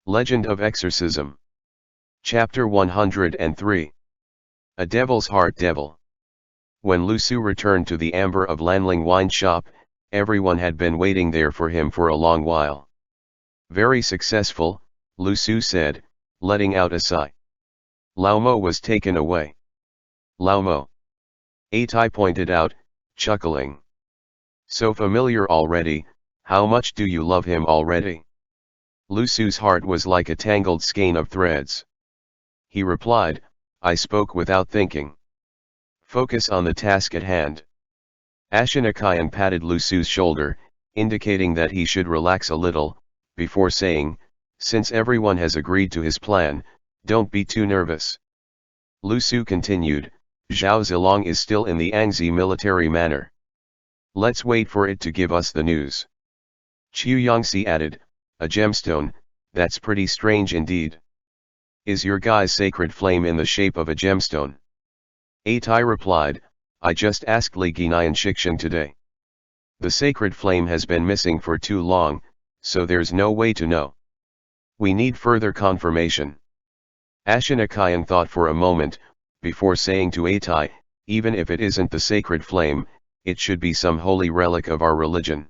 Legend of Exorcism. Chapter 103. A Devil's Heart Devil. When Lu Su returned to the Amber of Lanling wine shop, everyone had been waiting there for him for a long while. Very successful, Lu Su said, letting out a sigh. Lao Mo was taken away. Lao Mo. A Tai pointed out, chuckling. So familiar already, how much do you love him already? Lu Su's heart was like a tangled skein of threads. He replied, I spoke without thinking. Focus on the task at hand. Ashinakayan patted Lu Su's shoulder, indicating that he should relax a little, before saying, since everyone has agreed to his plan, don't be too nervous. Lu Su continued, Zhao Zilong is still in the Angzi military manor. Let's wait for it to give us the news. Qiu Yangxi added, a gemstone, that's pretty strange indeed. Is your guy's sacred flame in the shape of a gemstone? A Tai replied, I just asked Li Guinayan Shikshan today. The sacred flame has been missing for too long, so there's no way to know. We need further confirmation. Ashinakayan thought for a moment, before saying to A Tai, even if it isn't the sacred flame, it should be some holy relic of our religion.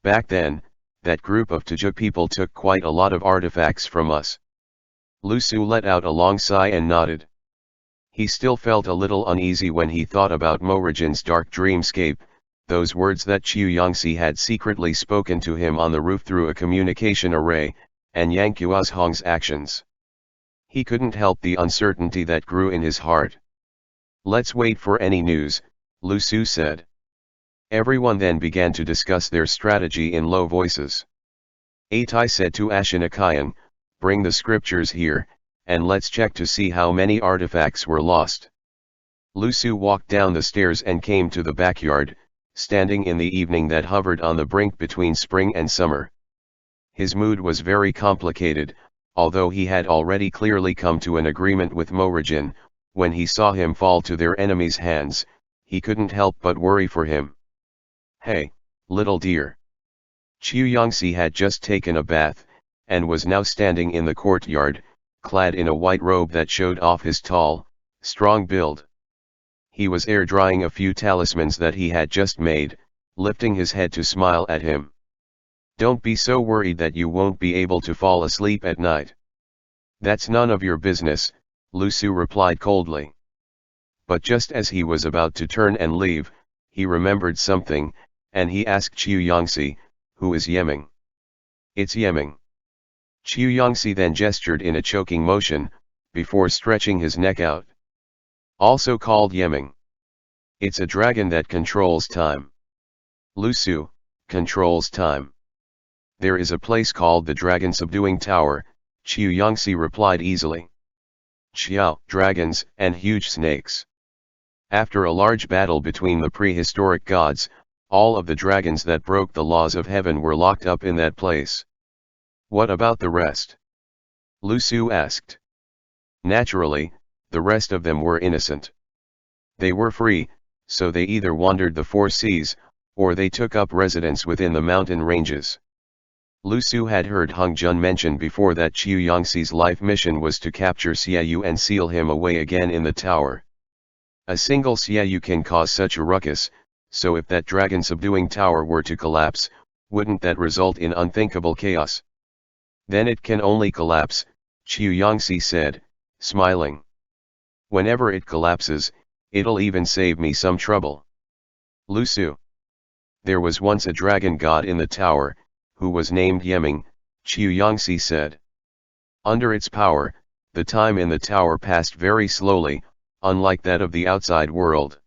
Back then, that group of Tuja people took quite a lot of artifacts from us. Lu Su let out a long sigh and nodded. He still felt a little uneasy when he thought about Morrigan's dark dreamscape, those words that Qiu Yangxi had secretly spoken to him on the roof through a communication array, and Yang Kuozhong's actions. He couldn't help the uncertainty that grew in his heart. Let's wait for any news, Lu Su said. Everyone then began to discuss their strategy in low voices. A Tai said to Ashinakayan, bring the scriptures here, and let's check to see how many artifacts were lost. Lu Su walked down the stairs and came to the backyard, standing in the evening that hovered on the brink between spring and summer. His mood was very complicated, although he had already clearly come to an agreement with Morrigan. When he saw him fall to their enemies' hands, he couldn't help but worry for him. Hey, little dear. Qiu Yangxi had just taken a bath, and was now standing in the courtyard, clad in a white robe that showed off his tall, strong build. He was air-drying a few talismans that he had just made, lifting his head to smile at him. Don't be so worried that you won't be able to fall asleep at night. That's none of your business, Lu Su replied coldly. But just as he was about to turn and leave, he remembered something, and he asked Qiu Yangxi, who is Yeming? It's Yeming. Qiu Yangxi then gestured in a choking motion, before stretching his neck out. Also called Yeming. It's a dragon that controls time. Lu Su, controls time. There is a place called the Dragon Subduing Tower, Qiu Yangxi replied easily. Xiao, dragons, and huge snakes. After a large battle between the prehistoric gods, all of the dragons that broke the laws of heaven were locked up in that place. What about the rest? Lu Su asked. Naturally, the rest of them were innocent. They were free, so they either wandered the four seas, or they took up residence within the mountain ranges. Lu Su had heard Hung Jun mention before that Qiu Yangxi's life mission was to capture Xiaoyu and seal him away again in the tower. A single Xiaoyu can cause such a ruckus, so if that dragon subduing tower were to collapse, wouldn't that result in unthinkable chaos? Then it can only collapse, Qiu Yangxi said, smiling. Whenever it collapses, it'll even save me some trouble. Lu Su. There was once a dragon god in the tower, who was named Yeming, Qiu Yangxi said. Under its power, the time in the tower passed very slowly, unlike that of the outside world.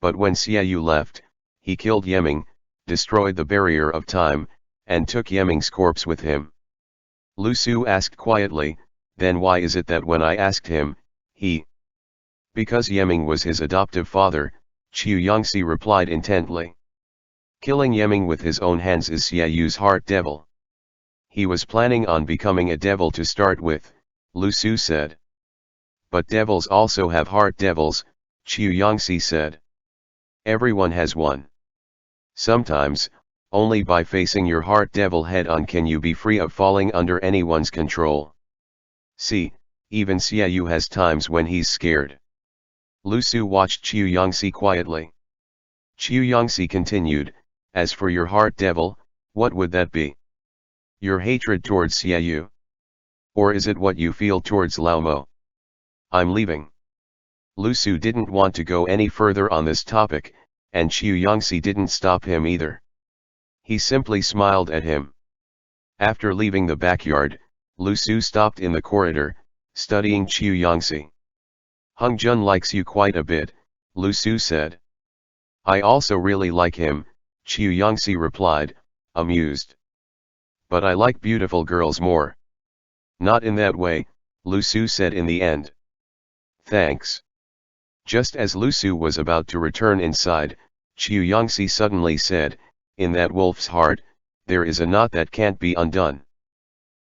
But when Xiaoyu left, he killed Yeming, destroyed the barrier of time, and took Yeming's corpse with him. Lu Su asked quietly, then why is it that when I asked him, he... Because Yeming was his adoptive father, Qiu Yangxi replied intently. Killing Yeming with his own hands is Xiaoyu's heart devil. He was planning on becoming a devil to start with, Lu Su said. But devils also have heart devils, Qiu Yangxi said. Everyone has one. Sometimes, only by facing your heart devil head on can you be free of falling under anyone's control. See, even Xiaoyu has times when he's scared. Lu Su watched Qiu Yangxi quietly. Qiu Yangxi continued, as for your heart devil, what would that be? Your hatred towards Xiaoyu? Or is it what you feel towards Lao Mo? I'm leaving. Lu Su didn't want to go any further on this topic, and Qiu Yangxi didn't stop him either. He simply smiled at him. After leaving the backyard, Lu Su stopped in the corridor, studying Qiu Yangxi. Hung Jun likes you quite a bit, Lu Su said. I also really like him, Qiu Yangxi replied, amused. But I like beautiful girls more. Not in that way, Lu Su said in the end. Thanks. Just as Lu Su was about to return inside, Qiu Yangxi suddenly said, in that wolf's heart, there is a knot that can't be undone.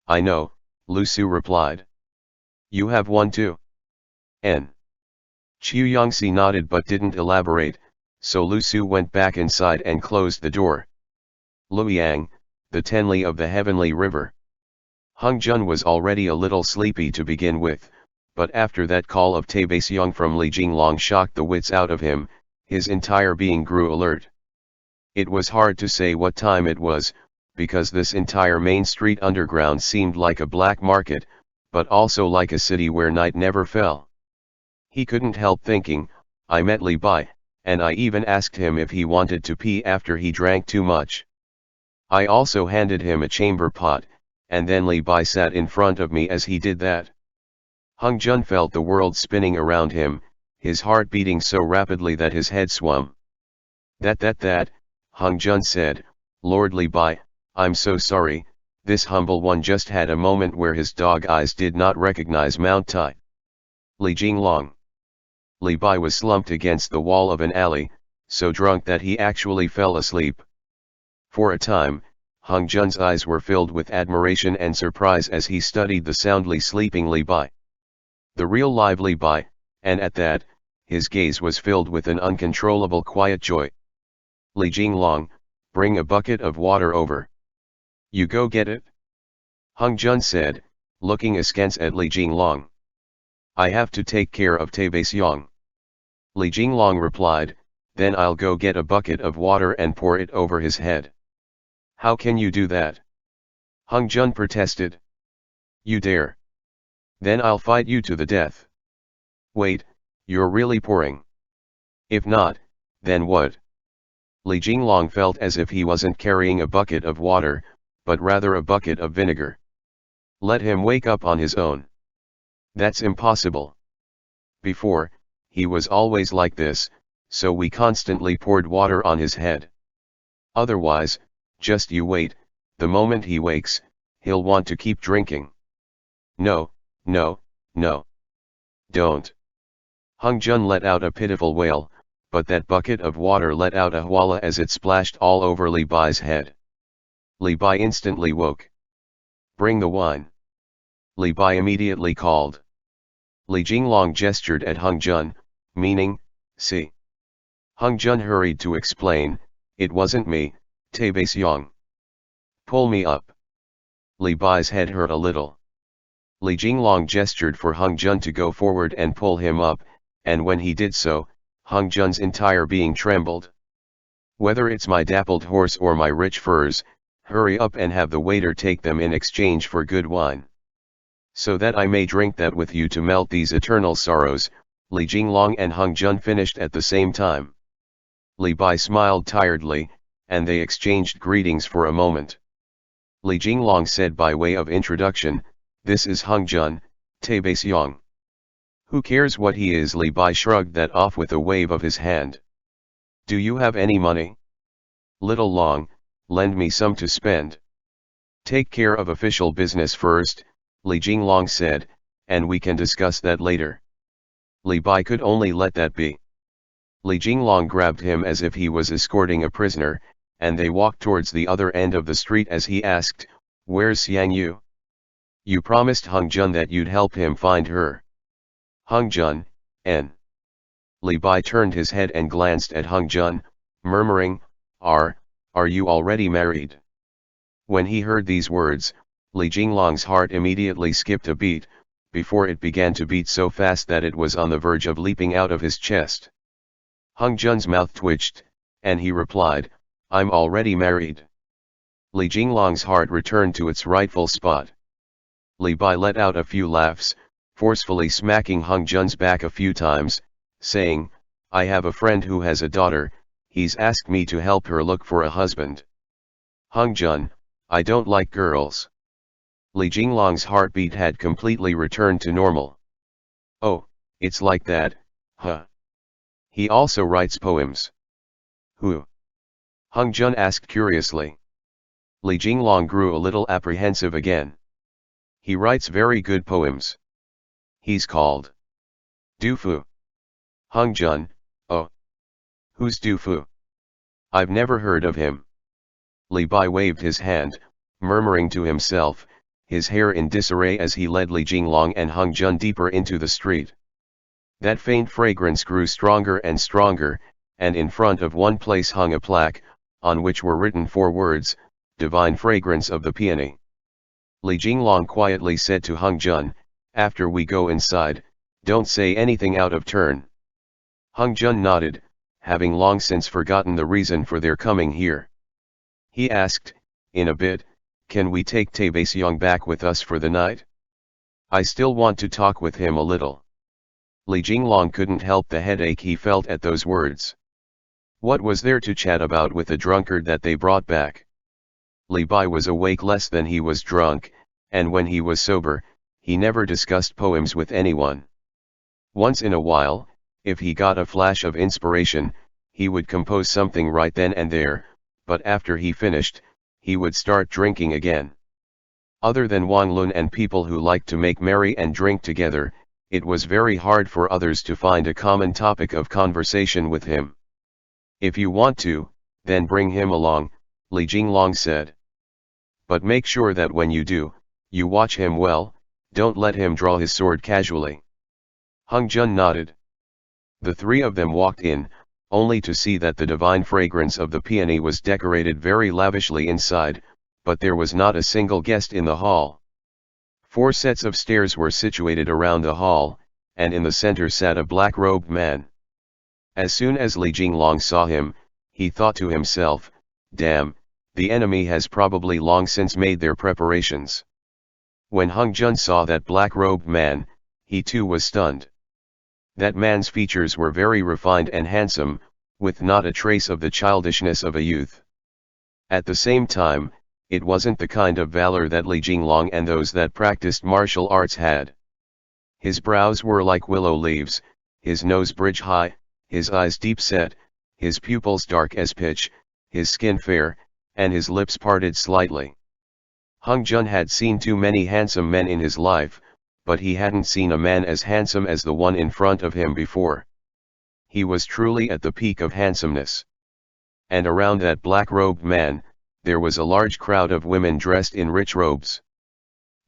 I know, Lu Su replied. You have one too? N. Qiu Yangxi nodded but didn't elaborate, so Lu Su went back inside and closed the door. Luoyang, the Tenli of the Heavenly River. Hung Jun was already a little sleepy to begin with, but after that call of Tei Xiang from Li Jinglong shocked the wits out of him, his entire being grew alert. It was hard to say what time it was, because this entire main street underground seemed like a black market, but also like a city where night never fell. He couldn't help thinking, I met Li Bai, and I even asked him if he wanted to pee after he drank too much. I also handed him a chamber pot, and then Li Bai sat in front of me as he did that. Hung Jun felt the world spinning around him, his heart beating so rapidly that his head swam. That, Hung Jun said, Lord Li Bai, I'm so sorry, this humble one just had a moment where his dog eyes did not recognize Mount Tai. Li Jinglong. Li Bai was slumped against the wall of an alley, so drunk that he actually fell asleep. For a time, Hung Jun's eyes were filled with admiration and surprise as he studied the soundly sleeping Li Bai. The real live Li Bai, and at that, his gaze was filled with an uncontrollable quiet joy. Li Jinglong, bring a bucket of water over. You go get it? Hung Jun said, looking askance at Li Jinglong. I have to take care of Tei Xiang. Li Jinglong replied, then I'll go get a bucket of water and pour it over his head. How can you do that? Hung Jun protested. You dare. Then I'll fight you to the death. Wait, you're really pouring? If not, then what? Li Jinglong felt as if he wasn't carrying a bucket of water, but rather a bucket of vinegar. Let him wake up on his own. That's impossible. Before, he was always like this, so we constantly poured water on his head. Otherwise, just you wait, the moment he wakes, he'll want to keep drinking. No. Don't. Hung Jun let out a pitiful wail, but that bucket of water let out a hwala as it splashed all over Li Bai's head. Li Bai instantly woke. Bring the wine. Li Bai immediately called. Li Jinglong gestured at Hung Jun, meaning, see. Hung Jun hurried to explain, it wasn't me, Tei Xiang. Pull me up. Li Bai's head hurt a little. Li Jinglong gestured for Hung Jun to go forward and pull him up, and when he did so, Hung Jun's entire being trembled. Whether it's my dappled horse or my rich furs, hurry up and have the waiter take them in exchange for good wine. So that I may drink that with you to melt these eternal sorrows, Li Jinglong and Hung Jun finished at the same time. Li Bai smiled tiredly, and they exchanged greetings for a moment. Li Jinglong said by way of introduction, this is Hung Jun, Tei Xiang. Who cares what he is? Li Bai shrugged that off with a wave of his hand. Do you have any money? Little Long, lend me some to spend. Take care of official business first, Li Jinglong said, and we can discuss that later. Li Bai could only let that be. Li Jinglong grabbed him as if he was escorting a prisoner, and they walked towards the other end of the street as he asked, where's Xiangyu? You promised Hung Jun that you'd help him find her. Hung Jun, N. Li Bai turned his head and glanced at Hung Jun, murmuring, Are you already married? When he heard these words, Li Jinglong's heart immediately skipped a beat, before it began to beat so fast that it was on the verge of leaping out of his chest. Hung Jun's mouth twitched, and he replied, I'm already married. Li Jinglong's heart returned to its rightful spot. Li Bai let out a few laughs, forcefully smacking Hung Jun's back a few times, saying, I have a friend who has a daughter, he's asked me to help her look for a husband. Hung Jun, I don't like girls. Li Jinglong's heartbeat had completely returned to normal. Oh, it's like that, huh? He also writes poems. Who? Hung Jun asked curiously. Li Jinglong grew a little apprehensive again. He writes very good poems. He's called Du Fu. Hung Jun, oh. Who's Du Fu? I've never heard of him. Li Bai waved his hand, murmuring to himself, his hair in disarray as he led Li Jinglong and Hung Jun deeper into the street. That faint fragrance grew stronger and stronger, and in front of one place hung a plaque, on which were written 4 words, Divine Fragrance of the Peony. Li Jinglong quietly said to Hung Jun, after we go inside, don't say anything out of turn. Hung Jun nodded, having long since forgotten the reason for their coming here. He asked, in a bit, can we take Fei Tian Ye Xiang back with us for the night? I still want to talk with him a little. Li Jinglong couldn't help the headache he felt at those words. What was there to chat about with the drunkard that they brought back? Li Bai was awake less than he was drunk, and when he was sober, he never discussed poems with anyone. Once in a while, if he got a flash of inspiration, he would compose something right then and there, but after he finished, he would start drinking again. Other than Wang Lun and people who liked to make merry and drink together, it was very hard for others to find a common topic of conversation with him. If you want to, then bring him along, Li Jinglong said. But make sure that when you do, you watch him well, don't let him draw his sword casually. Hung Jun nodded. The 3 of them walked in, only to see that the divine fragrance of the peony was decorated very lavishly inside, but there was not a single guest in the hall. 4 sets of stairs were situated around the hall, and in the center sat a black-robed man. As soon as Li Jinglong saw him, he thought to himself, damn, the enemy has probably long since made their preparations. When Hung Jun saw that black-robed man, he too was stunned. That man's features were very refined and handsome, with not a trace of the childishness of a youth. At the same time, it wasn't the kind of valor that Li Jinglong and those that practiced martial arts had. His brows were like willow leaves, his nose bridge high, his eyes deep set, his pupils dark as pitch, his skin fair, and his lips parted slightly. Hung Jun had seen too many handsome men in his life, but he hadn't seen a man as handsome as the one in front of him before. He was truly at the peak of handsomeness. And around that black-robed man, there was a large crowd of women dressed in rich robes.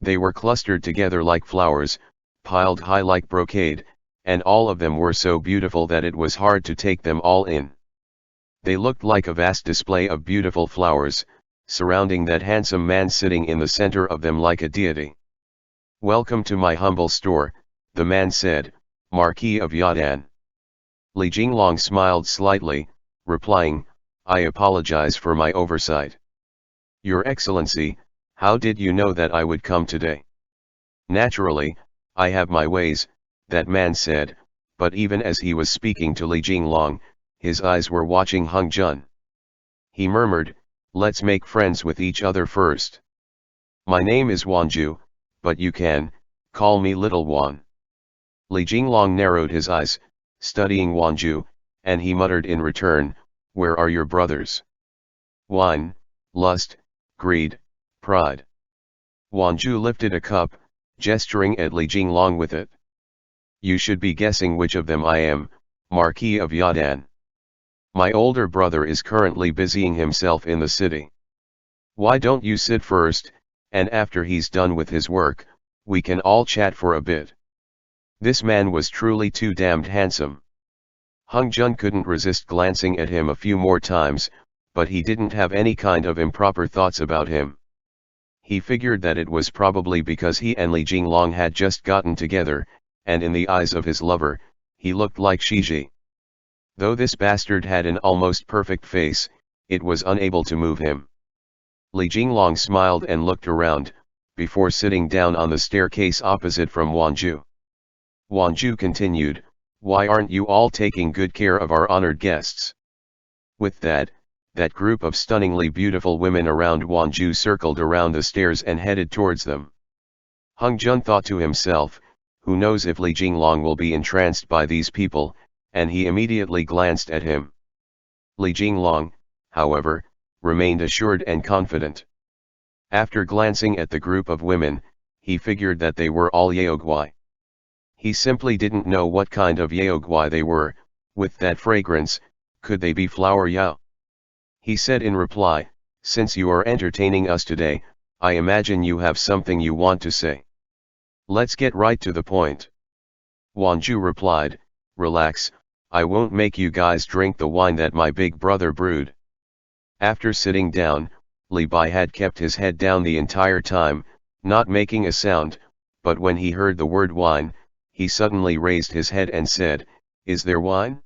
They were clustered together like flowers, piled high like brocade, and all of them were so beautiful that it was hard to take them all in. They looked like a vast display of beautiful flowers, surrounding that handsome man sitting in the center of them like a deity. Welcome to my humble store, the man said, Marquis of Yadan. Li Jinglong smiled slightly, replying, I apologize for my oversight. Your Excellency, how did you know that I would come today? Naturally, I have my ways, that man said, but even as he was speaking to Li Jinglong, his eyes were watching Hung Jun. He murmured, let's make friends with each other first. My name is Wanju, but you can call me Little Wan. Li Jinglong narrowed his eyes, studying Wanju, and he muttered in return, where are your brothers? Wine, lust, greed, pride. Wanju lifted a cup, gesturing at Li Jinglong with it. You should be guessing which of them I am, Marquis of Yadan. My older brother is currently busying himself in the city. Why don't you sit first, and after he's done with his work, we can all chat for a bit. This man was truly too damned handsome. Hung Jun couldn't resist glancing at him a few more times, but he didn't have any kind of improper thoughts about him. He figured that it was probably because he and Li Jinglong had just gotten together, and in the eyes of his lover, he looked like Shiji. Though this bastard had an almost perfect face, it was unable to move him. Li Jinglong smiled and looked around, before sitting down on the staircase opposite from Wanju. Wanju continued, "Why aren't you all taking good care of our honored guests?" With that group of stunningly beautiful women around Wanju circled around the stairs and headed towards them. Hung Jun thought to himself, who knows if Li Jinglong will be entranced by these people, and he immediately glanced at him. Li Jinglong, however, remained assured and confident. After glancing at the group of women, he figured that they were all Yaoguai. He simply didn't know what kind of Yaoguai they were. With that fragrance, could they be flower Yao? He said in reply, "Since you are entertaining us today, I imagine you have something you want to say. Let's get right to the point." Wanju replied, "Relax, I won't make you guys drink the wine that my big brother brewed." After sitting down, Li Bai had kept his head down the entire time, not making a sound, but when he heard the word wine, he suddenly raised his head and said, "Is there wine?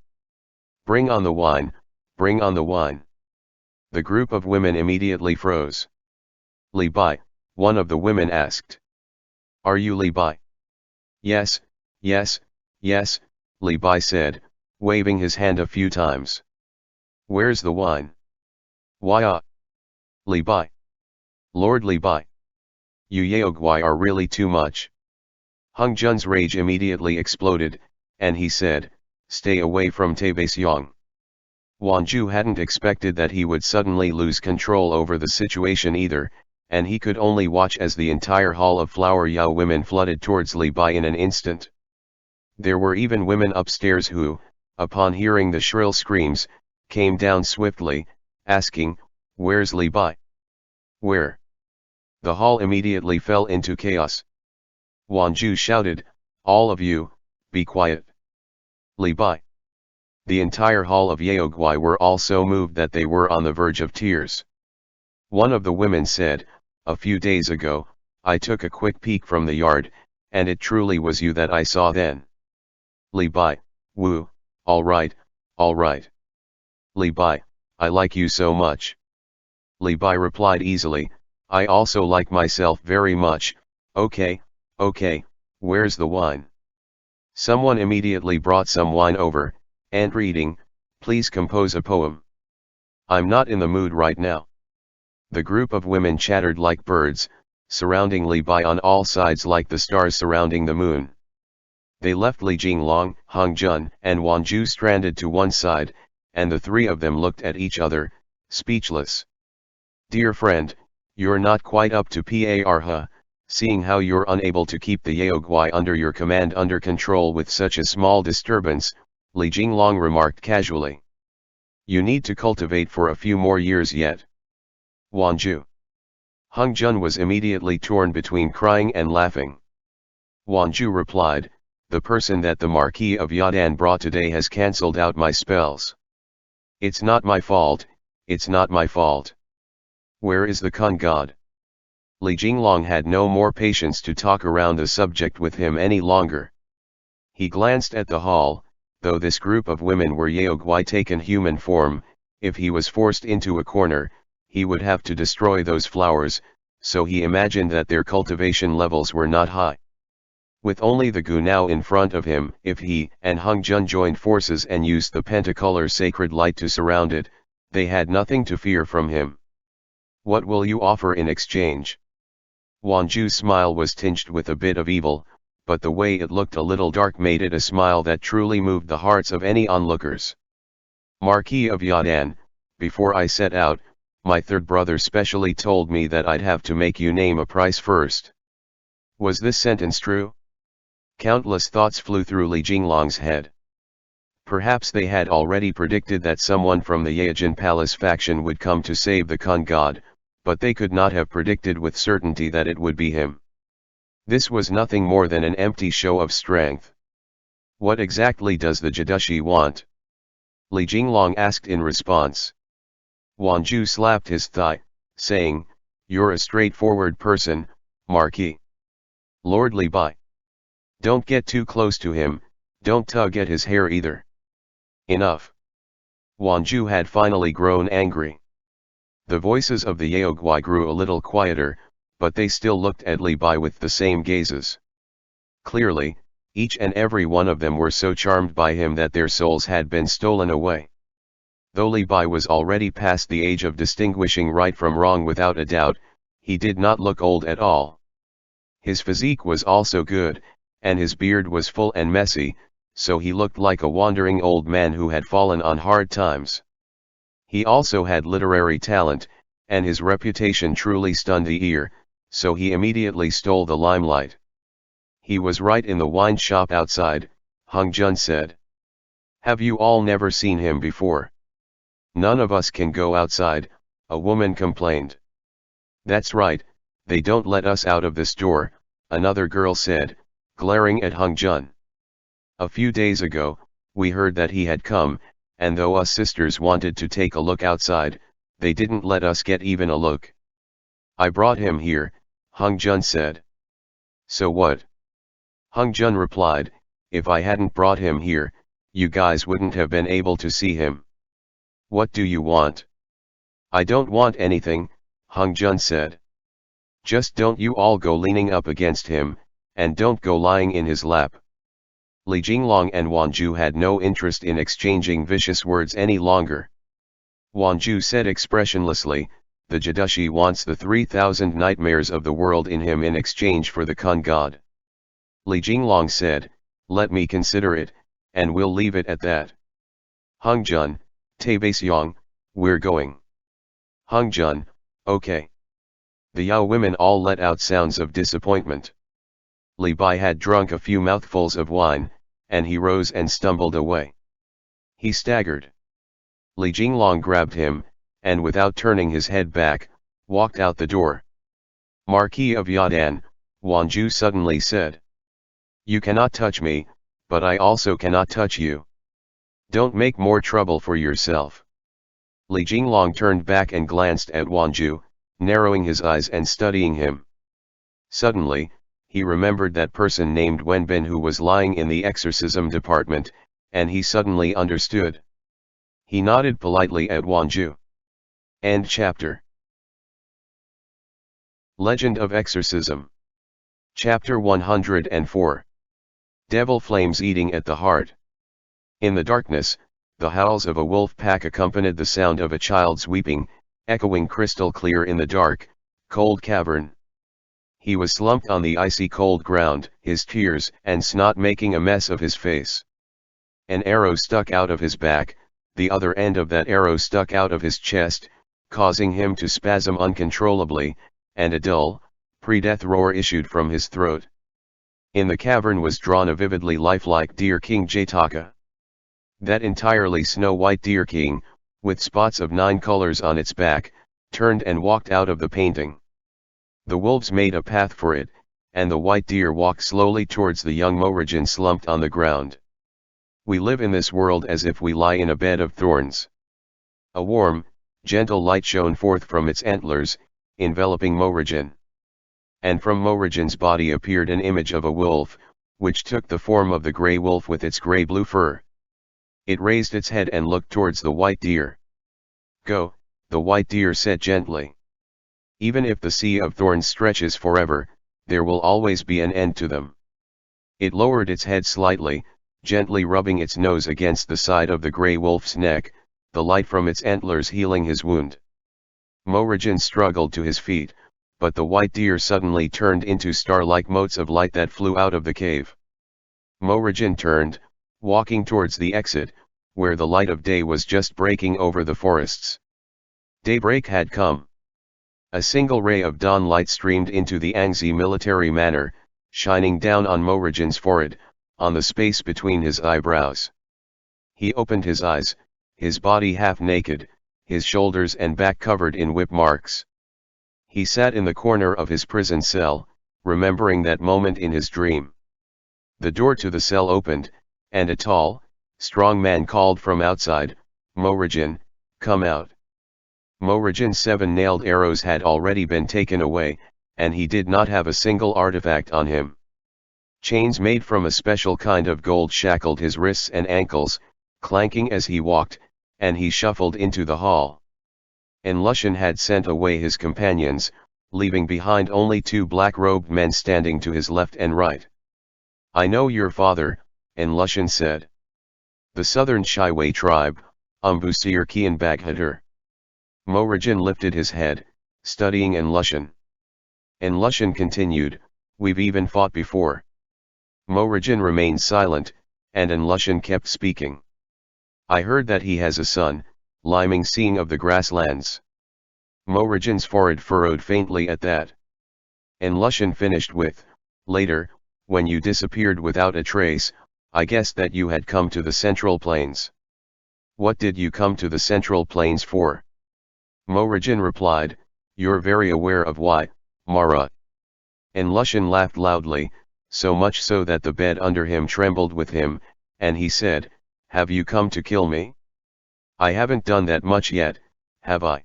Bring on the wine, bring on the wine." The group of women immediately froze. "Li Bai," one of the women asked. "Are you Li Bai?" "Yes, yes, yes," Li Bai said, waving his hand a few times. "Where's the wine?" "Why Li Bai. Lord Li Bai. You Yaoguai are really too much." Hung Jun's rage immediately exploded, and he said, "Stay away from Fei Xiang." Wanju hadn't expected that he would suddenly lose control over the situation either, and he could only watch as the entire hall of flower Yao women flooded towards Li Bai in an instant. There were even women upstairs who, upon hearing the shrill screams, came down swiftly, asking, "Where's Li Bai? Where?" The hall immediately fell into chaos. Wanju shouted, "All of you, be quiet. Li Bai." The entire hall of Yaoguai were all so moved that they were on the verge of tears. One of the women said, "A few days ago, I took a quick peek from the yard, and it truly was you that I saw then." Li Bai, "Woo, all right, all right. Li Bai, I like you so much." Li Bai replied easily, "I also like myself very much. Okay, where's the wine?" Someone immediately brought some wine over, and reading, "Please compose a poem." "I'm not in the mood right now." The group of women chattered like birds, surrounding Li Bai on all sides like the stars surrounding the moon. They left Li Jinglong, Hung Jun, and Wanju stranded to one side, and the three of them looked at each other, speechless. "Dear friend, you're not quite up to par, seeing how you're unable to keep the Yaoguai under your command under control with such a small disturbance," Li Jinglong remarked casually. "You need to cultivate for a few more years yet." Wanju. Hung Jun was immediately torn between crying and laughing. Wanju replied, "The person that the Marquis of Yadan brought today has cancelled out my spells. It's not my fault, it's not my fault. Where is the Kun god?" Li Jinglong had no more patience to talk around the subject with him any longer. He glanced at the hall. Though this group of women were Yaoguai taken human form, if he was forced into a corner, he would have to destroy those flowers, so he imagined that their cultivation levels were not high. With only the Gu now in front of him, if he and Hung Jun joined forces and used the pentacolor sacred light to surround it, they had nothing to fear from him. "What will you offer in exchange?" Wanju's smile was tinged with a bit of evil, but the way it looked a little dark made it a smile that truly moved the hearts of any onlookers. "Marquis of Yadan, before I set out, my third brother specially told me that I'd have to make you name a price first." Was this sentence true? Countless thoughts flew through Li Jinglong's head. Perhaps they had already predicted that someone from the Yaojin Palace faction would come to save the Kun god, but they could not have predicted with certainty that it would be him. This was nothing more than an empty show of strength. "What exactly does the Jidushi want?" Li Jinglong asked in response. Wanju slapped his thigh, saying, "You're a straightforward person, Marquis. Lord Li Bai. Don't get too close to him, don't tug at his hair either." Enough. Wanju had finally grown angry. The voices of the Yaoguai grew a little quieter, but they still looked at Li Bai with the same gazes. Clearly, each and every one of them were so charmed by him that their souls had been stolen away. Though Li Bai was already past the age of distinguishing right from wrong without a doubt, he did not look old at all. His physique was also good, and his beard was full and messy, so he looked like a wandering old man who had fallen on hard times. He also had literary talent, and his reputation truly stunned the ear, so he immediately stole the limelight. "He was right in the wine shop outside," Hung Jun said. "Have you all never seen him before?" "None of us can go outside," a woman complained. "That's right, they don't let us out of this door," another girl said, glaring at Hung Jun. "A few days ago, we heard that he had come, and though us sisters wanted to take a look outside, they didn't let us get even a look." "I brought him here," Hung Jun said. "So what?" Hung Jun replied, "If I hadn't brought him here, you guys wouldn't have been able to see him." "What do you want?" "I don't want anything," Hung Jun said. "Just don't you all go leaning up against him, and don't go lying in his lap." Li Jinglong and Wanju had no interest in exchanging vicious words any longer. Wanju said expressionlessly, "The Jadushi wants the 3,000 nightmares of the world in him in exchange for the Kun God." Li Jinglong said, "Let me consider it, and we'll leave it at that." Hung Jun, Taibei Xiang, we're going. Hung Jun, okay. The Yao women all let out sounds of disappointment. Li Bai had drunk a few mouthfuls of wine, and he rose and stumbled away. He staggered. Li Jinglong grabbed him, and without turning his head back, walked out the door. "Marquis of Yadan," Wanju suddenly said. "You cannot touch me, but I also cannot touch you. Don't make more trouble for yourself." Li Jinglong turned back and glanced at Wanju, narrowing his eyes and studying him. Suddenly, he remembered that person named Wenbin who was lying in the exorcism department, and he suddenly understood. He nodded politely at Wanju. End chapter. Legend of Exorcism. Chapter 104. Devil Flames Eating at the Heart. In the darkness, the howls of a wolf pack accompanied the sound of a child's weeping, echoing crystal clear in the dark, cold cavern. He was slumped on the icy cold ground, his tears and snot making a mess of his face. An arrow stuck out of his back, the other end of that arrow stuck out of his chest, causing him to spasm uncontrollably, and a dull, pre-death roar issued from his throat. In the cavern was drawn a vividly lifelike deer king Jataka. That entirely snow-white deer king, with spots of 9 colors on its back, turned and walked out of the painting. The wolves made a path for it, and the white deer walked slowly towards the young Morrigan slumped on the ground. We live in this world as if we lie in a bed of thorns. A warm, gentle light shone forth from its antlers, enveloping Morrigan. And from Morrigan's body appeared an image of a wolf, which took the form of the grey wolf with its grey-blue fur. It raised its head and looked towards the white deer. "Go," the white deer said gently. "Even if the sea of thorns stretches forever, there will always be an end to them." It lowered its head slightly, gently rubbing its nose against the side of the grey wolf's neck, the light from its antlers healing his wound. Morrigan struggled to his feet, but the white deer suddenly turned into star-like motes of light that flew out of the cave. Morrigan turned, walking towards the exit, where the light of day was just breaking over the forests. Daybreak had come. A single ray of dawn light streamed into the Angzi military manor, shining down on Morrigan's forehead, on the space between his eyebrows. He opened his eyes, his body half naked, his shoulders and back covered in whip marks. He sat in the corner of his prison cell, remembering that moment in his dream. The door to the cell opened, and a tall, strong man called from outside, "Morrigan, come out." Morajan's 7 nailed arrows had already been taken away, and he did not have a single artifact on him. Chains made from a special kind of gold shackled his wrists and ankles, clanking as he walked, and he shuffled into the hall. Enlushan had sent away his companions, leaving behind only 2 black-robed men standing to his left and right. "I know your father," Enlushan said. "The southern Shiwei tribe, Umbusir Kian Baghadur." Morajan lifted his head, studying Enlushan. Enlushan continued, "We've even fought before." Morajan remained silent, and Enlushan kept speaking. "I heard that he has a son, Liming Seeing of the grasslands." Morajan's forehead furrowed faintly at that. Enlushan finished with, "Later, when you disappeared without a trace, I guessed that you had come to the Central Plains." "What did you come to the Central Plains for?" Morajan replied, "You're very aware of why, Mara." Enlushan laughed loudly, so much so that the bed under him trembled with him, and he said, "Have you come to kill me? I haven't done that much yet, have I?"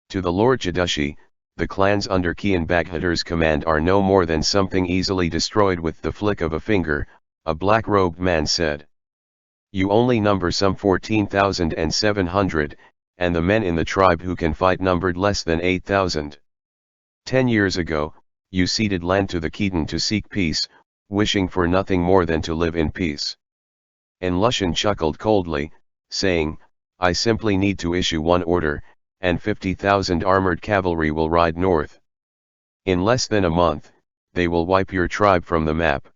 To the Lord Jadushi, the clans under Kian Baghadur's command are no more than something easily destroyed with the flick of a finger, a black-robed man said. "You only number some 14,700, and the men in the tribe who can fight numbered less than 8,000. 10 years ago, you ceded land to the Khitan to seek peace, wishing for nothing more than to live in peace." Enlushan chuckled coldly, saying, "I simply need to issue one order, and 50,000 armored cavalry will ride north. In less than a month, they will wipe your tribe from the map."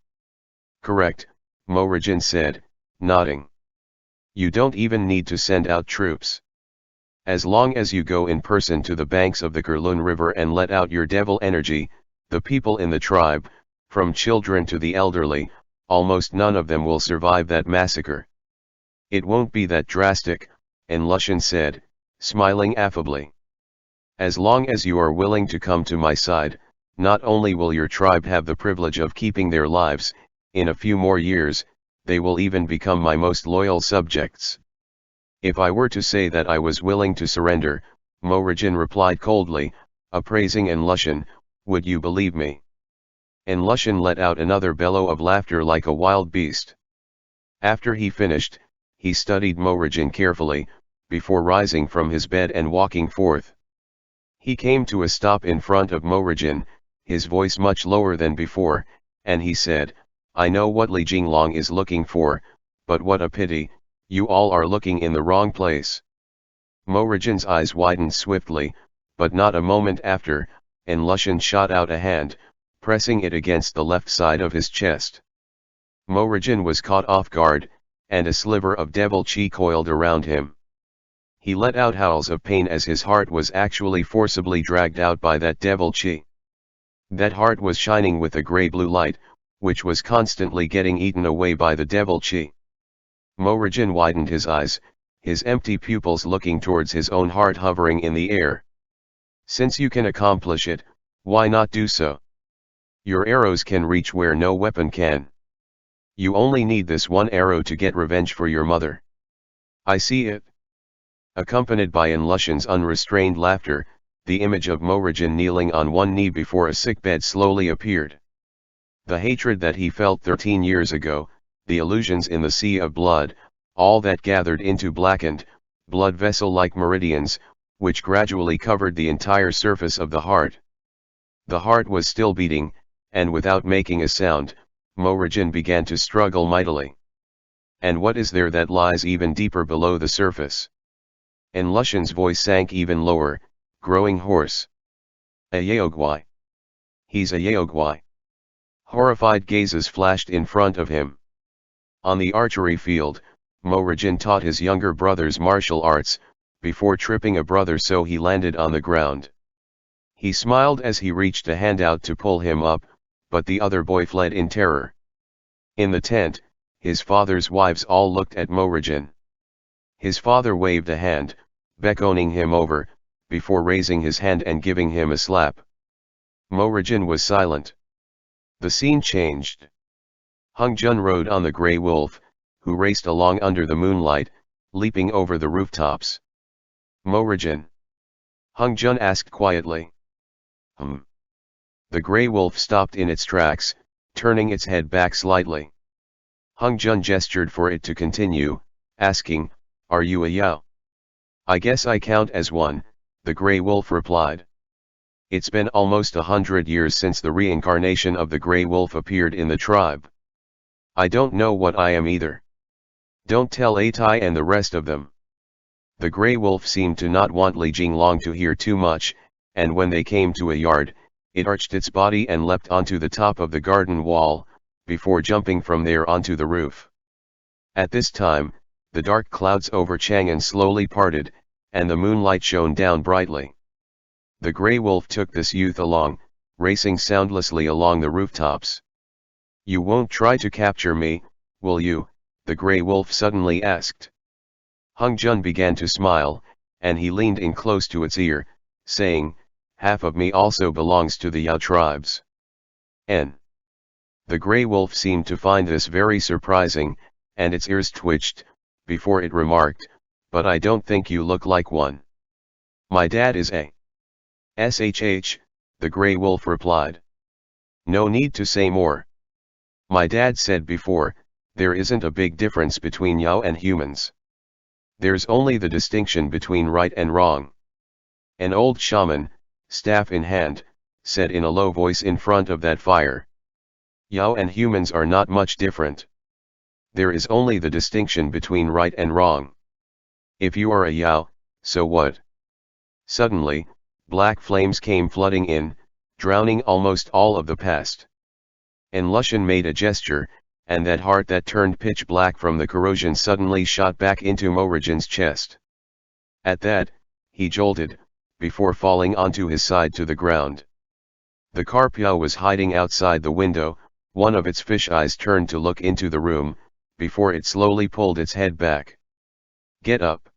"Correct," Morajan said, nodding. "You don't even need to send out troops. As long as you go in person to the banks of the Kurlun River and let out your devil energy, the people in the tribe, from children to the elderly, almost none of them will survive that massacre." "It won't be that drastic," Enlushan said, smiling affably. "As long as you are willing to come to my side, not only will your tribe have the privilege of keeping their lives, in a few more years, they will even become my most loyal subjects." "If I were to say that I was willing to surrender," Morajan replied coldly, appraising Enlushan, "would you believe me?" Enlushan let out another bellow of laughter like a wild beast. After he finished, he studied Morajan carefully, before rising from his bed and walking forth. He came to a stop in front of Morajan, his voice much lower than before, and he said, "I know what Li Jinglong is looking for, but what a pity, you all are looking in the wrong place." Morajan's eyes widened swiftly, but not a moment after, Enlushan shot out a hand, pressing it against the left side of his chest. Morajan was caught off guard, and a sliver of devil chi coiled around him. He let out howls of pain as his heart was actually forcibly dragged out by that devil chi. That heart was shining with a grey-blue light, which was constantly getting eaten away by the devil chi. Morajan widened his eyes, his empty pupils looking towards his own heart hovering in the air. "Since you can accomplish it, why not do so? Your arrows can reach where no weapon can. You only need this one arrow to get revenge for your mother. I see it." Accompanied by Enlushan's unrestrained laughter, the image of Morajan kneeling on one knee before a sickbed slowly appeared. The hatred that he felt 13 years ago, the illusions in the sea of blood, all that gathered into blackened, blood vessel-like meridians, which gradually covered the entire surface of the heart. The heart was still beating, and without making a sound, Morajan began to struggle mightily. "And what is there that lies even deeper below the surface?" Enlushan's voice sank even lower, growing hoarse. "A Yaogwai. He's a Yaogwai." Horrified gazes flashed in front of him. On the archery field, Morajan taught his younger brothers martial arts, before tripping a brother so he landed on the ground. He smiled as he reached a hand out to pull him up, but the other boy fled in terror. In the tent, his father's wives all looked at Morajan. His father waved a hand, beckoning him over, before raising his hand and giving him a slap. Morajan was silent. The scene changed. Hung Jun rode on the grey wolf, who raced along under the moonlight, leaping over the rooftops. "Morajan! Hung Jun asked quietly. The grey wolf stopped in its tracks, turning its head back slightly. Hung Jun gestured for it to continue, asking, "Are you a Yao?" "I guess I count as one," the grey wolf replied. "It's been almost 100 years since the reincarnation of the grey wolf appeared in the tribe. I don't know what I am either. Don't tell Atai and the rest of them." The grey wolf seemed to not want Li Jinglong to hear too much, and when they came to a yard, it arched its body and leapt onto the top of the garden wall, before jumping from there onto the roof. At this time, the dark clouds over Chang'an slowly parted, and the moonlight shone down brightly. The grey wolf took this youth along, racing soundlessly along the rooftops. "You won't try to capture me, will you?" the grey wolf suddenly asked. Hung Jun began to smile, and he leaned in close to its ear, saying, "Half of me also belongs to the Yao tribes." The grey wolf seemed to find this very surprising, and its ears twitched, before it remarked, "But I don't think you look like one." "My dad is a SHH, the grey wolf replied. "No need to say more. My dad said before, there isn't a big difference between Yao and humans. There's only the distinction between right and wrong." An old shaman, staff in hand, said in a low voice in front of that fire. "Yao and humans are not much different. There is only the distinction between right and wrong. If you are a Yao, so what?" Suddenly, black flames came flooding in, drowning almost all of the past. And Lushan made a gesture, and that heart that turned pitch black from the corrosion suddenly shot back into Morajan's chest. At that, he jolted, before falling onto his side to the ground. The Carpio was hiding outside the window, one of its fish eyes turned to look into the room, before it slowly pulled its head back. "Get up."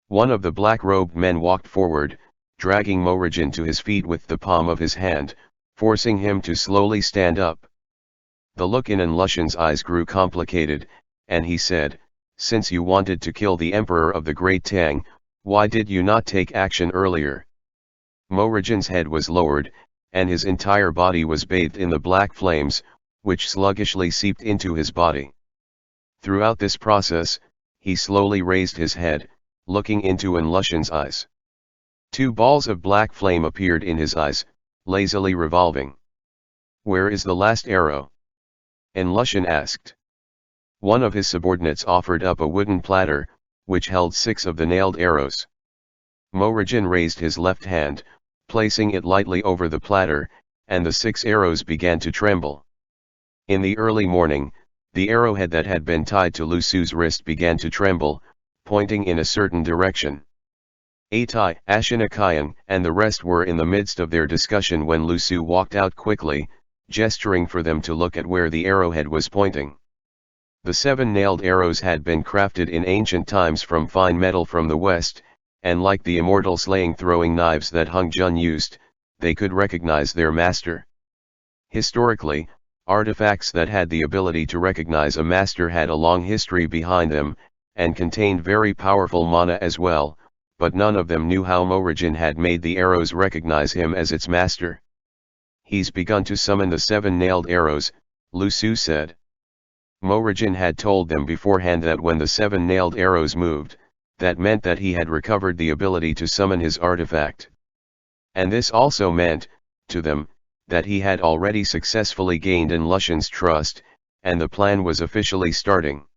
One of the black-robed men walked forward, dragging Morajan to his feet with the palm of his hand, forcing him to slowly stand up. The look in Lushan's eyes grew complicated, and he said, "Since you wanted to kill the Emperor of the Great Tang, why did you not take action earlier?" Morajan's head was lowered, and his entire body was bathed in the black flames, which sluggishly seeped into his body. Throughout this process, he slowly raised his head, looking into Lushan's eyes. 2 balls of black flame appeared in his eyes, lazily revolving. "Where is the last arrow?" Lushan asked. One of his subordinates offered up a wooden platter, which held 6 of the nailed arrows. Morajan raised his left hand, placing it lightly over the platter, and the 6 arrows began to tremble. In the early morning, the arrowhead that had been tied to Lu Su's wrist began to tremble, pointing in a certain direction. Atai, Ashinakayan, and the rest were in the midst of their discussion when Lu Su walked out quickly, gesturing for them to look at where the arrowhead was pointing. The 7 nailed arrows had been crafted in ancient times from fine metal from the west, and like the immortal slaying throwing knives that Hung Jun used, they could recognize their master. Historically, artifacts that had the ability to recognize a master had a long history behind them, and contained very powerful mana as well, but none of them knew how Morajan had made the arrows recognize him as its master. "He's begun to summon the 7 nailed arrows," Lu Su said. Morajan had told them beforehand that when the 7 nailed arrows moved, that meant that he had recovered the ability to summon his artifact. And this also meant, to them, that he had already successfully gained Lushan's trust, and the plan was officially starting.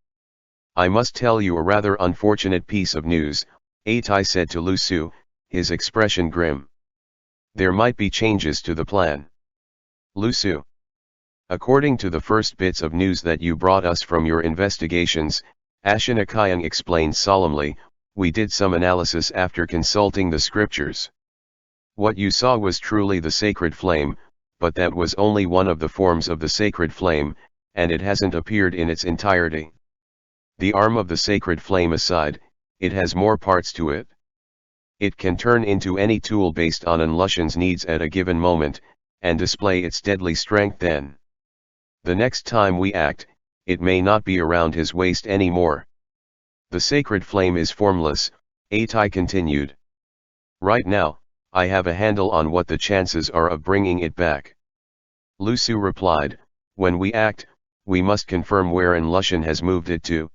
"I must tell you a rather unfortunate piece of news," Atai said to Lu Su, his expression grim. "There might be changes to the plan." "Lu Su, according to the first bits of news that you brought us from your investigations," Ashinakayan explained solemnly, "we did some analysis after consulting the scriptures. What you saw was truly the sacred flame, but that was only one of the forms of the sacred flame, and it hasn't appeared in its entirety. The arm of the sacred flame aside, it has more parts to it. It can turn into any tool based on Lushan's needs at a given moment, and display its deadly strength then. The next time we act, it may not be around his waist anymore. The sacred flame is formless," Atai continued. "Right now, I have a handle on what the chances are of bringing it back. Lu Su replied, when we act, we must confirm where An Lushan has moved it to.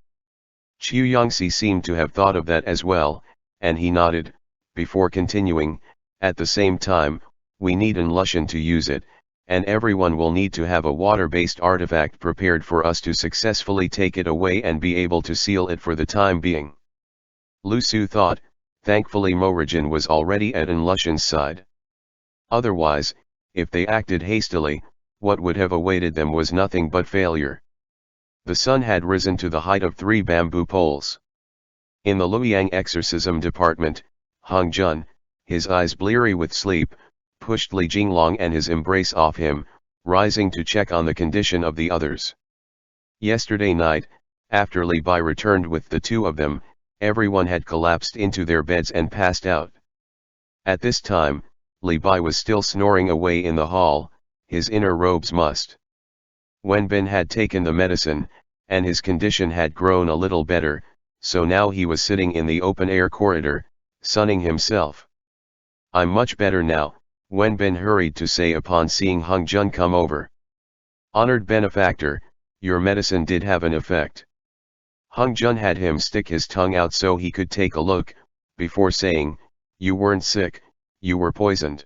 Chu Yongxi seemed to have thought of that as well, and he nodded, before continuing, at the same time, we need An Lushan to use it, and everyone will need to have a water-based artifact prepared for us to successfully take it away and be able to seal it for the time being. Lu Su thought, thankfully Morrigan was already at An Lushan's side. Otherwise, if they acted hastily, what would have awaited them was nothing but failure. The sun had risen to the height of 3 bamboo poles. In the Luoyang exorcism department, Hong Jun, his eyes bleary with sleep, pushed Li Jinglong and his embrace off him, rising to check on the condition of the others. Yesterday night, after Li Bai returned with the 2 of them, everyone had collapsed into their beds and passed out. At this time, Li Bai was still snoring away in the hall, his inner robes mussed. Wenbin had taken the medicine, and his condition had grown a little better, so now he was sitting in the open-air corridor, sunning himself. I'm much better now, Wenbin hurried to say upon seeing Hung Jun come over. Honored benefactor, your medicine did have an effect. Hung Jun had him stick his tongue out so he could take a look, before saying, you weren't sick, you were poisoned.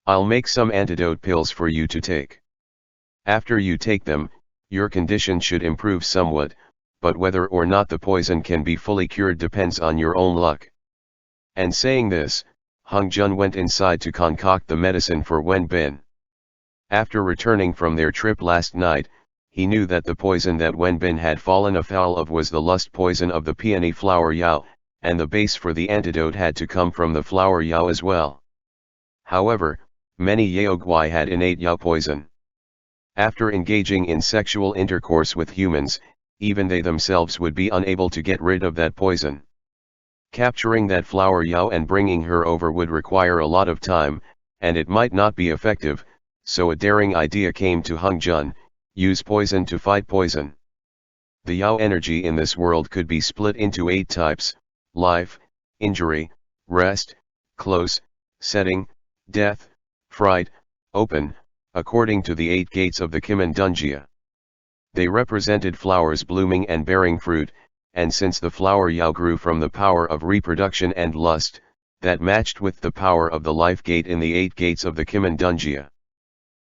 I'll make some antidote pills for you to take. After you take them, your condition should improve somewhat, but whether or not the poison can be fully cured depends on your own luck. And saying this, Hung Jun went inside to concoct the medicine for Wenbin. After returning from their trip last night, he knew that the poison that Wenbin had fallen afoul of was the lust poison of the peony flower Yao, and the base for the antidote had to come from the flower Yao as well. However, many Yaoguai had innate Yao poison. After engaging in sexual intercourse with humans, even they themselves would be unable to get rid of that poison. Capturing that flower Yao and bringing her over would require a lot of time, and it might not be effective, so a daring idea came to Hung Jun, use poison to fight poison. The Yao energy in this world could be split into 8 types: life, injury, rest, close, setting, death, fright, open, according to the 8 gates of the Kimandungia. They represented flowers blooming and bearing fruit, and since the flower Yao grew from the power of reproduction and lust, that matched with the power of the life gate in the 8 gates of the Kimandungia.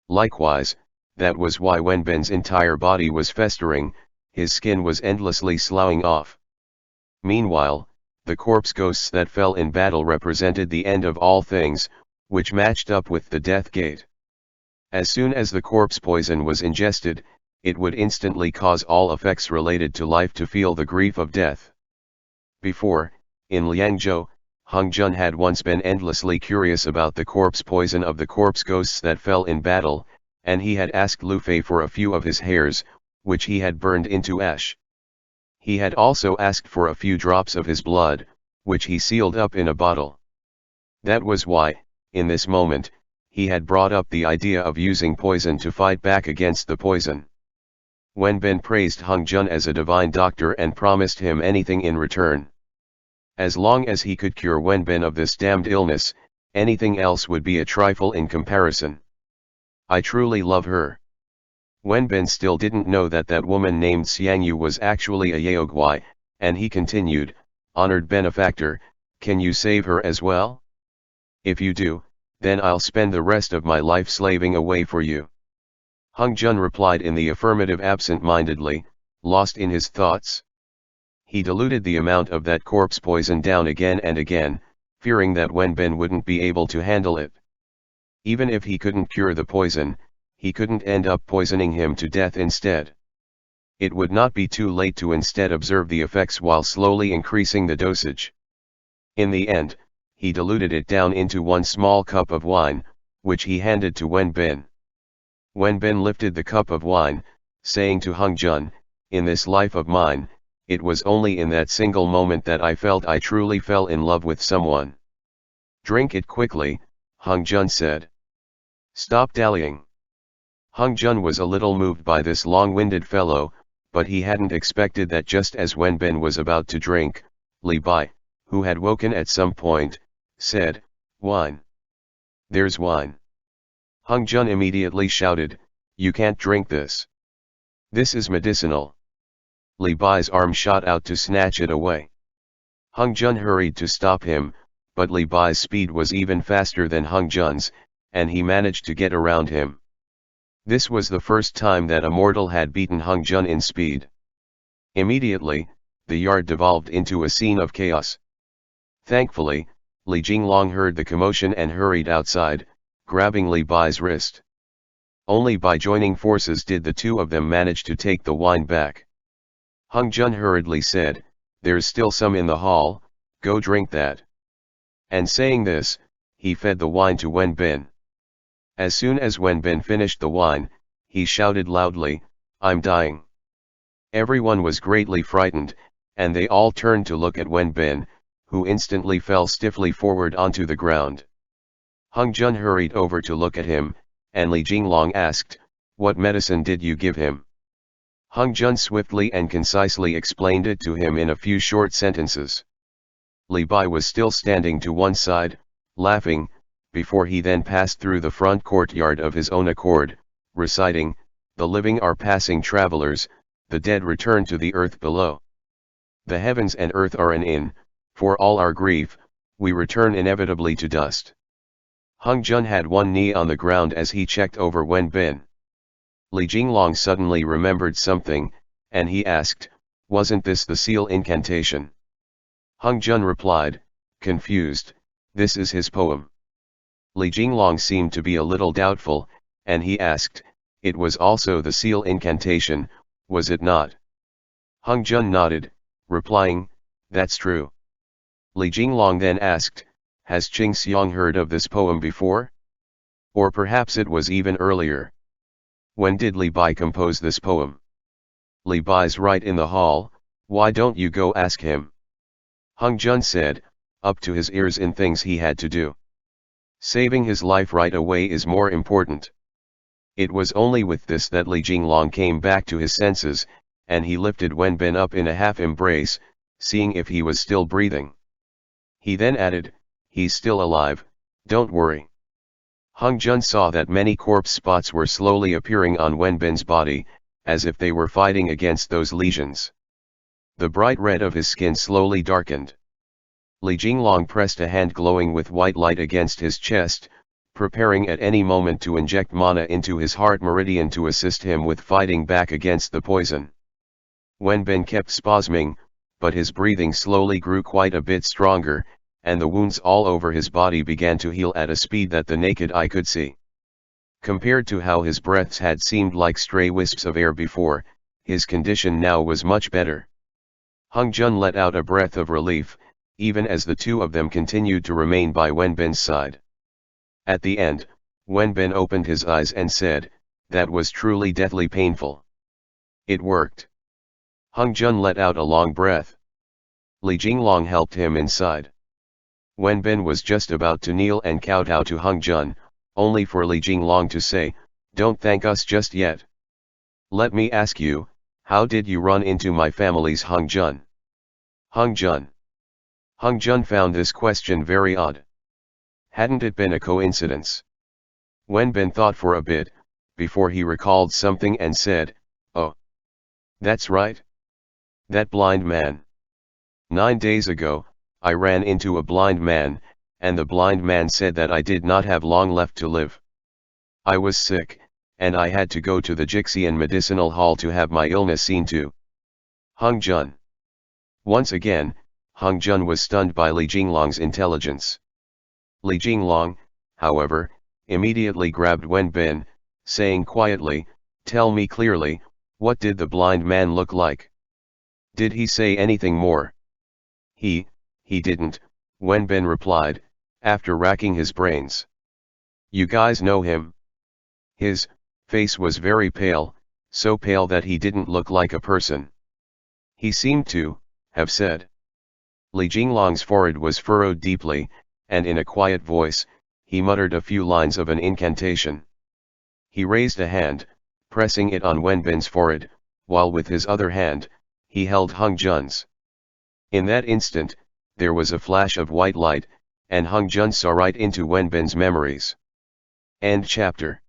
Likewise, that was why Wenbin's entire body was festering, his skin was endlessly sloughing off. Meanwhile, the corpse ghosts that fell in battle represented the end of all things, which matched up with the death gate. As soon as the corpse poison was ingested, it would instantly cause all effects related to life to feel the grief of death. Before, in Liangzhou, Hung Jun had once been endlessly curious about the corpse poison of the corpse ghosts that fell in battle, and he had asked Lu Fei for a few of his hairs, which he had burned into ash. He had also asked for a few drops of his blood, which he sealed up in a bottle. That was why, in this moment, he had brought up the idea of using poison to fight back against the poison. Wenbin praised Hung Jun as a divine doctor and promised him anything in return. As long as he could cure Wenbin of this damned illness, anything else would be a trifle in comparison. I truly love her. Wenbin still didn't know that that woman named Xiangyu was actually a Yaoguai, and he continued, honored benefactor, can you save her as well? If you do, then I'll spend the rest of my life slaving away for you. Hung Jun replied in the affirmative absent-mindedly, lost in his thoughts. He diluted the amount of that corpse poison down again and again, fearing that Wenbin wouldn't be able to handle it. Even if he couldn't cure the poison, he couldn't end up poisoning him to death instead. It would not be too late to instead observe the effects while slowly increasing the dosage. In the end, he diluted it down into 1 small cup of wine, which he handed to Wenbin. Wenbin lifted the cup of wine, saying to Hung Jun, in this life of mine, it was only in that single moment that I felt I truly fell in love with someone. Drink it quickly, Hung Jun said. Stop dallying. Hung Jun was a little moved by this long-winded fellow, but he hadn't expected that just as Wenbin was about to drink, Li Bai, who had woken at some point, said, wine. There's wine. Hung Jun immediately shouted, "You can't drink this. This is medicinal." Li Bai's arm shot out to snatch it away. Hung Jun hurried to stop him, but Li Bai's speed was even faster than Hung Jun's, and he managed to get around him. This was the first time that a mortal had beaten Hung Jun in speed. Immediately, the yard devolved into a scene of chaos. Thankfully, Li Jinglong heard the commotion and hurried outside, grabbing Li Bai's wrist. Only by joining forces did the two of them manage to take the wine back. Hung Jun hurriedly said, "There's still some in the hall, go drink that." And saying this, he fed the wine to Wen Bin. As soon as Wen Bin finished the wine, he shouted loudly, "I'm dying." Everyone was greatly frightened, and they all turned to look at Wen Bin, who instantly fell stiffly forward onto the ground. Hung Jun hurried over to look at him, and Li Jinglong asked, "What medicine did you give him?" Hung Jun swiftly and concisely explained it to him in a few short sentences. Li Bai was still standing to one side, laughing, before he then passed through the front courtyard of his own accord, reciting, "The living are passing travelers, the dead return to the earth below. The heavens and earth are an inn, for all our grief, we return inevitably to dust." Hung Jun had one knee on the ground as he checked over Wen Bin. Li Jinglong suddenly remembered something, and he asked, "Wasn't this the seal incantation?" Hung Jun replied, confused, "This is his poem." Li Jinglong seemed to be a little doubtful, and he asked, "It was also the seal incantation, was it not?" Hung Jun nodded, replying, "That's true." Li Jinglong then asked, "Has Qing Xiang heard of this poem before? Or perhaps it was even earlier? When did Li Bai compose this poem? Li Bai's right in the hall, why don't you go ask him?" Hung Jun said, up to his ears in things he had to do. Saving his life right away is more important. It was only with this that Li Jinglong came back to his senses, and he lifted Wen Bin up in a half embrace, seeing if he was still breathing. He then added, "He's still alive, don't worry." Hung Jun saw that many corpse spots were slowly appearing on Wen Bin's body, as if they were fighting against those lesions. The bright red of his skin slowly darkened. Li Jinglong pressed a hand glowing with white light against his chest, preparing at any moment to inject mana into his heart meridian to assist him with fighting back against the poison. Wen Bin kept spasming, but his breathing slowly grew quite a bit stronger, and the wounds all over his body began to heal at a speed that the naked eye could see. Compared to how his breaths had seemed like stray wisps of air before, his condition now was much better. Hung Jun let out a breath of relief, even as the two of them continued to remain by Wen Bin's side. At the end, Wen Bin opened his eyes and said, "That was truly deathly painful. It worked." Hung Jun let out a long breath. Li Jinglong helped him inside. Wen Bin was just about to kneel and kowtow to Hung Jun, only for Li Jinglong to say, "Don't thank us just yet. Let me ask you, how did you run into my family's Hung Jun?" Hung Jun. Hung Jun found this question very odd. Hadn't it been a coincidence? Wen Bin thought for a bit, before he recalled something and said, "Oh. That's right. That blind man. 9 days ago, I ran into a blind man, and the blind man said that I did not have long left to live. I was sick, and I had to go to the Jixian medicinal hall to have my illness seen to." Hung Jun. Once again, Hung Jun was stunned by Li Jinglong's intelligence. Li Jinglong, however, immediately grabbed Wen Bin, saying quietly, "Tell me clearly, what did the blind man look like? Did he say anything more?" He didn't," Wen Bin replied, after racking his brains. "You guys know him?" His face was very pale, so pale that he didn't look like a person. He seemed to have said. Li Jinglong's forehead was furrowed deeply, and in a quiet voice, he muttered a few lines of an incantation. He raised a hand, pressing it on Wen Bin's forehead, while with his other hand, he held Hung Jun's. In that instant, there was a flash of white light, and Hung Jun saw right into Wen Bin's memories. End chapter.